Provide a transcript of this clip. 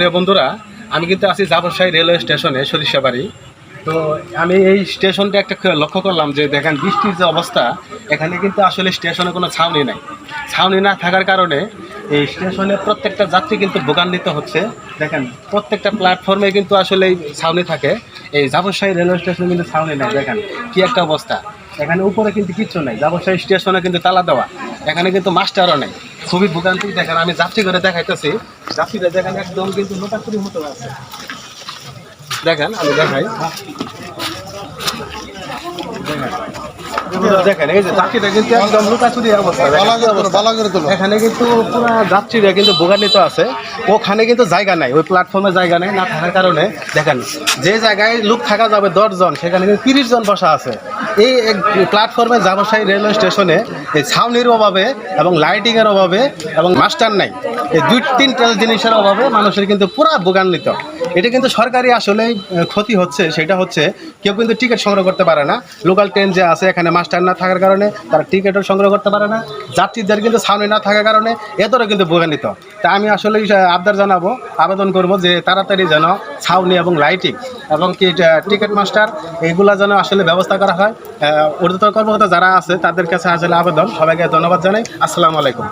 প্রিয় বন্ধুরা, আমি কিন্তু আছি যাবতশাহী রেলওয়ে স্টেশনে সরিষাবাড়ি। তো আমি এই স্টেশনটা একটা লক্ষ্য করলাম যে দেখেন বৃষ্টির যে অবস্থা, এখানে কিন্তু আসলে স্টেশনে কোনো ছাউনি নাই। ছাউনি না থাকার কারণে এই স্টেশনে প্রত্যেকটা যাত্রী কিন্তু ভোগান্বিত হচ্ছে। দেখেন প্রত্যেকটা প্ল্যাটফর্মে কিন্তু আসলে এই ছাউনি থাকে, এই যাবতশাহী রেলওয়ে স্টেশনে কিন্তু ছাউনি নেই। দেখেন কি একটা অবস্থা, এখানে উপরে কিন্তু কিচ্ছু নাই। যাবতশাহী স্টেশনে কিন্তু তালা দেওয়া, এখানে কিন্তু মাস্টারও নেই। খুবই ভোগান্তি। দেখেন আমি যাত্রী করে দেখাইতেছি, যাত্রীরা দেখেন একদম কিন্তু লোকাচুরি মতো আছে। দেখেন আমি দেখাই, দেখেন এই যে যাত্রীরা কিন্তু একদম লুকাচুরি অবস্থা। এখানে কিন্তু পুরো যাত্রীরা কিন্তু ভোগান্বিত আছে। ওখানে কিন্তু জায়গা নাই, ওই প্ল্যাটফর্মে জায়গা নেই। না থাকার কারণে দেখেন যে জায়গায় লোক থাকা যাবে 10 জন, সেখানে কিন্তু 30 জন বসা আছে। এই প্ল্যাটফর্মে যাবতশাহী রেলওয়ে স্টেশনে এই ছাউনির অভাবে এবং লাইটিংয়ের অভাবে এবং মাস্টার নাই, এই 2-3টা জিনিসের অভাবে মানুষের কিন্তু পুরো ভোগান্বিত। এটা কিন্তু সরকারি আসলেই ক্ষতি হচ্ছে। সেটা হচ্ছে কেউ কিন্তু টিকিট সংগ্রহ করতে পারে না। লোকাল ট্রেন যে আছে এখানে মাস্টার না থাকার কারণে তারা টিকিটও সংগ্রহ করতে পারে না। যাত্রীদের কিন্তু ছাউনি না থাকার কারণে এদেরও কিন্তু ভোগান্বিত। তা আমি আসলে আবদার জানাবো, আবেদন করব যে তাড়াতাড়ি যেন ছাউনি এবং লাইটিং এবং কি টিকিট মাস্টার এইগুলা যেন আসলে ব্যবস্থা করা হয়। ঊর্ধ্বতন কর্মকর্তা যারা আছে তাদের কাছে আসলে আবেদন। সবাইকে ধন্যবাদ জানাই। আসসালামু আলাইকুম।